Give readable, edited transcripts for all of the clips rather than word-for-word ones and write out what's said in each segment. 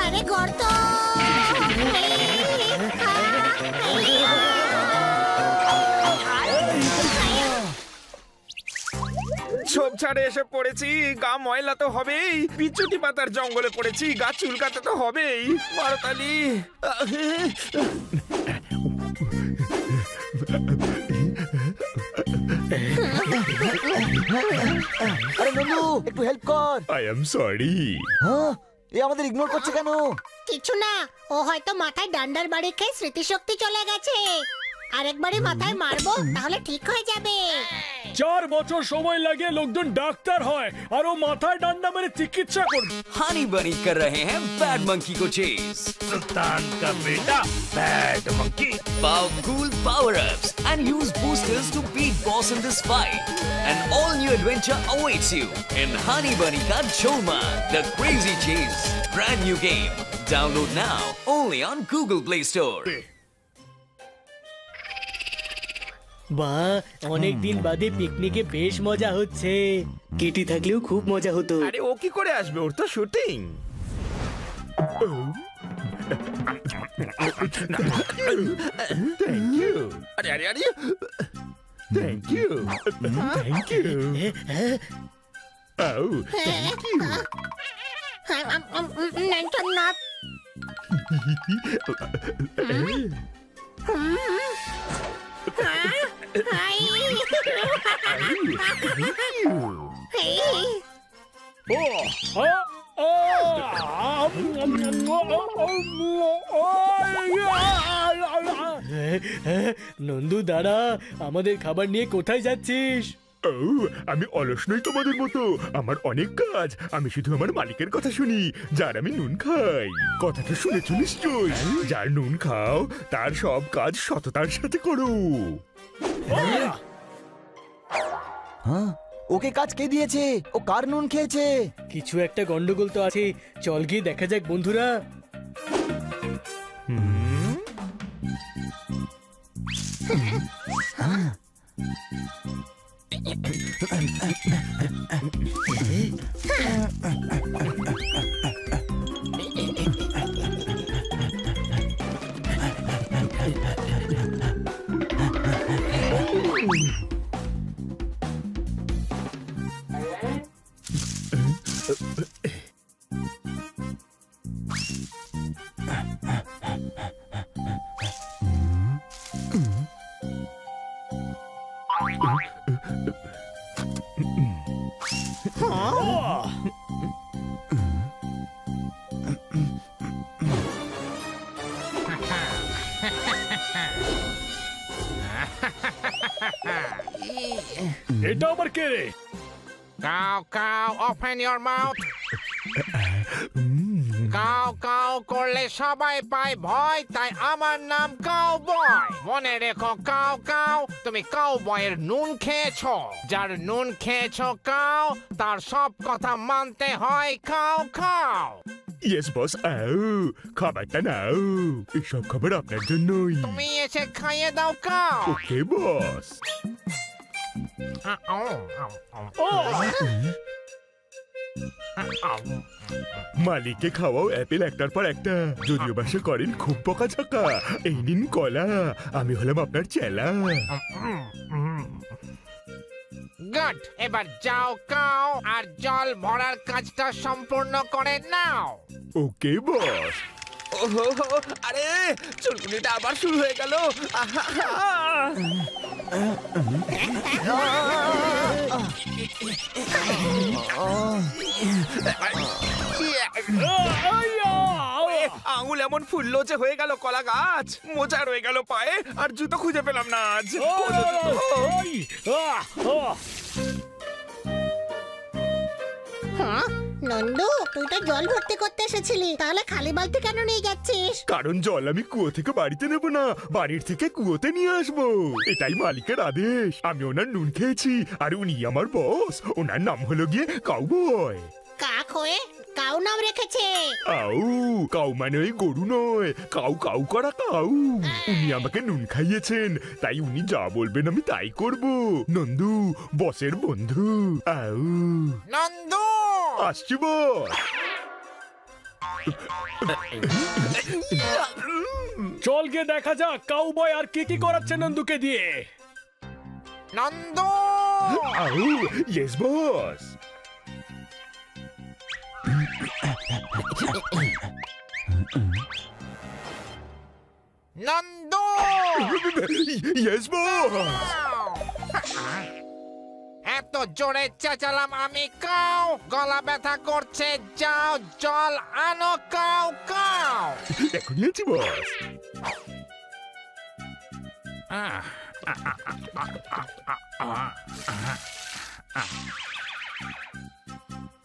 আরে গর্ত! ছোপ ছাড়ে এসে পড়েছি, গা ময়লা তো হবেই। পিচুটি পাতার জঙ্গলে পড়েছি, গা চুলকাতে তো হবেই। মারতালি, আরে নন্দু, একটু হেল্প কর। I am sorry. হ্যাঁ, এ আমাদের ইগনোর করছে কেন? কিছু না, ও হয়তো মাথায় ডান্ডার বাড়ি খেয়ে স্মৃতিশক্তি চলে গেছে। আরেকবারই মাথায় মারবো, তাহলে ঠিক হয়ে যাবে। 4 বছর সময় লাগে লোকজন ডাক্তার হয় আর ও মাথায় ডান্ডা মেরে চিকিৎসা করবে। हनी बनी कर रहे हैं बैड मंकी को चेस। सुल्तान का बेटा bad monkey. Powerful power-ups and use boosters to beat boss in this fight. An all-new adventure awaits you in Honey Bunny Ka Choma, the Crazy Chase. Brand new game. Download now only on Google Play Store. বাহ, অনেক দিন বাদে পিকনিকে বেশ মজা হচ্ছে। Katie থাকলেও খুব মজা হতো। আরে ও কি করে আসবে, ওর তো শুটিং। Thank you. আরে আরে আরে, থ্যাংক ইউ, থ্যাংক ইউ। ও থ্যাংক ইউ। নাট নন্দু দাঁড়া, আমাদের খাবার নিয়ে কোথায় যাচ্ছিস? ও, আমি অলস নই তোমাদের মতো। আমার অনেক কাজ। আমি শুধু আমার মালিকের কথা শুনি, যার আমি নুন খাই। কথাটা শুনেছো নিশ্চয়? যার নুন খাও তার সব কাজ সততার সাথে করো। হ্যাঁ, ওকে কাজ কে দিয়েছে? ও কার নুন খেয়েছে? কিছু একটা গন্ডগোল তো আছে, চল গিয়ে দেখা যাক বন্ধুরা। এটা আবার কে রে? Cow, cow, open your mouth. Cow cow করলে সবাই পায় ভয়, তাই আমার নাম কাউ বয়। মনে রেখো কাউ কাউ, তুমি কাউ বয়ের নুন খেয়েছো। যার নুন খেয়েছো কাউ, তার সব কথা মানতে হয়। খাও খাও। ইয়েস বস, আও খাবারটা নাও। এসব খাবার আপনার জন্যই। তুমি এসে খাইয়ে দাও কাউ। ওকে বস। মালিককে খাওয়াও অ্যাপেল একটার পর একটা। যদিও বাসা করেন খুব বকাঝকা। এই নিন কলা, আমি হলাম আপনার চেলা। গুড, এবার যাও কাউ আর জল ভরার কাজটা সম্পূর্ণ করে নাও। ওকে বস। ওহো, আরে চুলকুনিটা আবার শুরু হয়ে গেল। আঙুল এমন ফুললো যে হয়ে গেল কলা গাছ। মোজা রয়ে গেল পায়ে, আর জুতো খুঁজে পেলাম না আজ। হ্যাঁ নন্দু, তুই তো জল ভর্তি করতে এসেছিলি, তাহলে খালি বালতি কেন নিয়ে যাচ্ছিস? কারণ জল আমি কুয়ো থেকে বাড়িতে নেব না, বাড়ির থেকে কুয়োতে নিয়ে আসবো। এটাই মালিকের আদেশ। আমি ওনার নুন খেয়েছি, আর উনি আমার বস। ওনার নাম হলো গিয়ে কাউবয়। কাক হয়ে কাউ নাম রেখেছে। আউ কাউ মানে ওই গরু নয়, কাউ কাউ করা কাউ। উনি আমাকে নুন খাইয়েছেন, তাই উনি যা বলবেন আমি তাই করব। নন্দু বসের বন্ধু। আউ নন্দু আসছি বস। চল গিয়ে দেখা যাক কাউবয় আর কি কি করাচ্ছে নন্দুকে দিয়ে। নন্দু আউ yes boss. Nandu yes boss. এত জোরে চেঁচালাম আমি, কাউ গলা ব্যথা করছে, যাও জল আনো কাউ কাউ। এখনই আছি বস।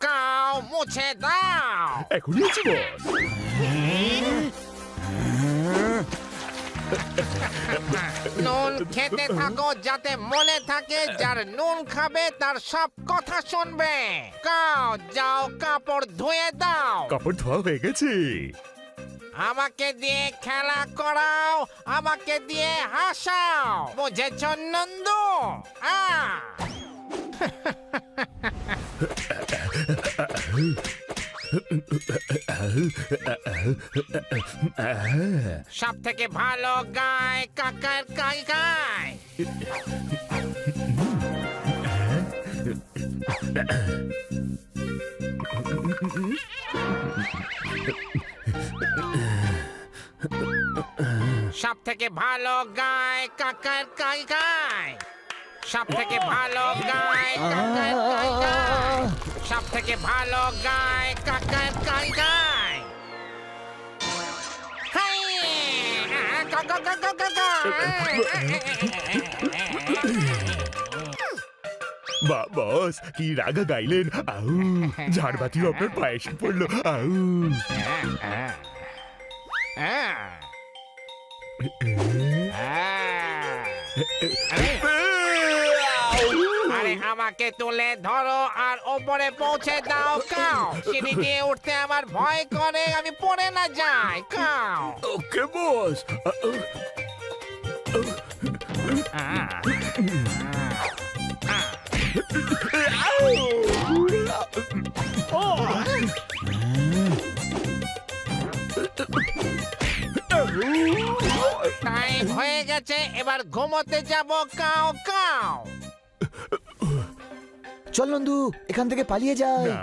কাউ মুছে দাও। এখনই আছি বস। নুন খেতে থাকো যাতে মনে থাকে, যার নুন খাবে তার সব কথা শুনবে। কাউ যাও কাপড় ধুয়ে দাও। কাপড় ধোয়া হয়ে গেছে। আমাকে দিয়ে খেলা করাও, আমাকে দিয়ে হাসাও, বুঝেছ নন্দু? সব থেকে ভালো গায় কাকার কাই গায়। সব থেকে ভালো গায় কাকার কাই গায়। সব থেকে ভালো গায় কাকার কাই গায়। সব থেকে ভালো গায় কাকার কাই গায়। হাই! গা গা গা গা গা গা। বা বস কি রাগা গাইলেন। আউ ঝাড়বাতিও আপনার পায়ে এসে পড়লো। আউ আরে আমাকে তুলে ধরো আর ওপরে পৌঁছে দাও কাও। সিঁড়ি দিয়ে উঠতে আমার ভয় করে, আমি পড়ে না যাই কাও। ওকে বস। টাইম হয়ে গেছে, এবার ঘুমোতে যাব কাও কাও। চল নন্দু এখান থেকে পালিয়ে যাই। না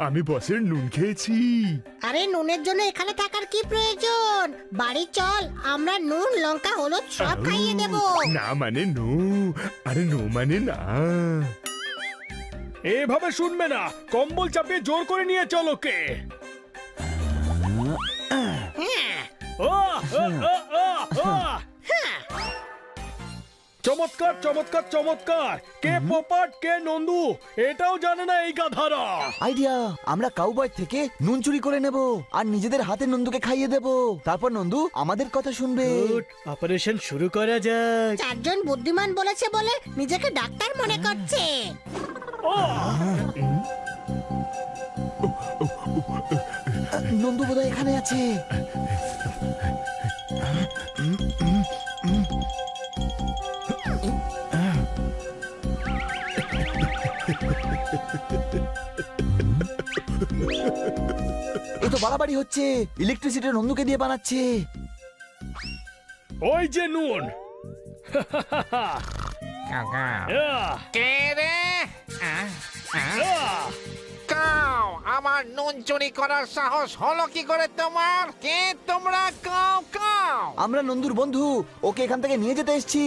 আমি বসের নুন খেয়েছি। আরে নুনের জন্য এখানে থাকার কি প্রয়োজন? বাড়ি চল, আমরা নুন লঙ্কা হলুদ সব খাইয়ে দেব। না মানে নো, আরে নো মানে না। এভাবে শুনবে না, কম্বল চাপিয়ে জোর করে নিয়ে চল ওকে। চমৎকার চমৎকার চমৎকার। কে পোপাট কে নন্দু এটাও জানে না এই গাধারা। আইডিয়া, আমরা কাউবয় থেকে নুন চুরি করে নেব আর নিজেদের হাতে নন্দুকে খাইয়ে দেব। তারপর নন্দু আমাদের কথা শুনবে। গুড, অপারেশন শুরু করা যাক। চারজন বুদ্ধিমান বলেছে বলে নিজেকে ডাক্তার মনে করছে। নন্দু বোধহয় এখানে আছে। এ তো বাড়াবাড়ি হচ্ছে, ইলেকট্রিসিটি নন্দুকে দিয়ে বানাচ্ছে। ওই যে নুন। কে রে? কাও, আমার নুন চুরি করার সাহস হলো কি করে তোমার? কে তোমরা কাও কাও? আমরা নন্দুর বন্ধু, ওকে এখান থেকে নিয়ে যেতে এসেছি।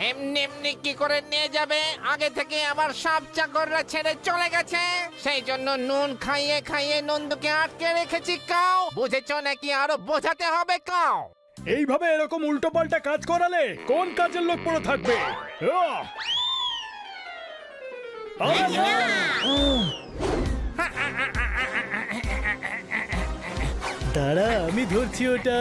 এমনি এমনি কি করে নিয়ে যাবে? আগে থেকে আমার সব চাকররা ছেড়ে চলে গেছে, সেই জন্য নুন খাইয়ে খাইয়ে নন্দুকে আটকে রেখেছি কাও। বুঝেছ নাকি আরো বোঝাতে হবে কাও? এইভাবে এরকম উল্টো পাল্টা কাজ করালে কোন কাজের লোক পড়ে থাকবে? দাঁড়া, আমি ধরছি ওটা।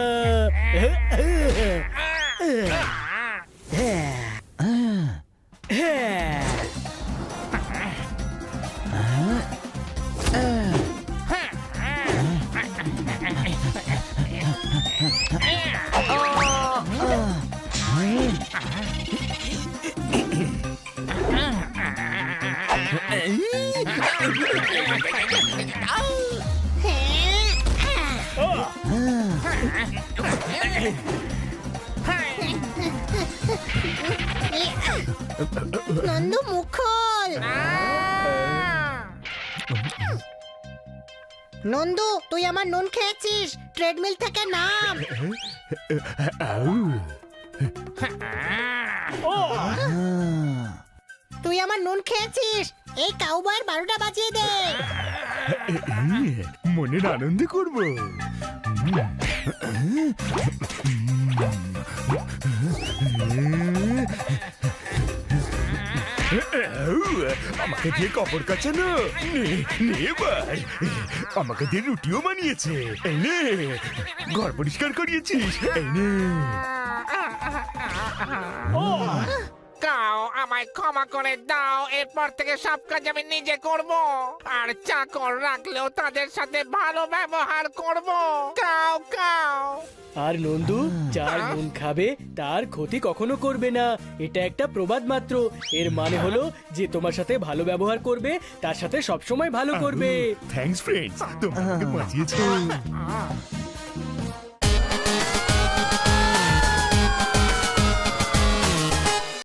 নন্দু মুখ খোল। নন্দু তুই আমার নুন খেয়েছিস, ট্রেডমিল থেকে নাম। তুই আমার নুন খেয়েছিস, এই কাউবয়ের 12টা বাজিয়ে দে। মনের আনন্দে করবো। আমাকে দিয়ে কাপড় কাচানো, নে নে ভাই, আমাকে দিয়ে রুটিও বানিয়েছে, এই নে ঘর পরিষ্কার করিয়েছিস, এই নে। কাউ আমায় ক্ষমা করে দাও, এরপর থেকে সব কাজ আমি নিজে করব, আর চাকর রাখলেও তাদের সাথে ভালো ব্যবহার করব। Cow cow. আর নন্দু, যার নুন খাবে তার ক্ষতি কখনো করবে না, এটা একটা প্রবাদ মাত্র। এর মানে হলো যে তোমার সাথে ভালো ব্যবহার করবে তার সাথে সবসময় ভালো করবে। থ্যাঙ্কস ফ্রেন্ডস, তোমরা আমাকে বাঁচিয়েছো।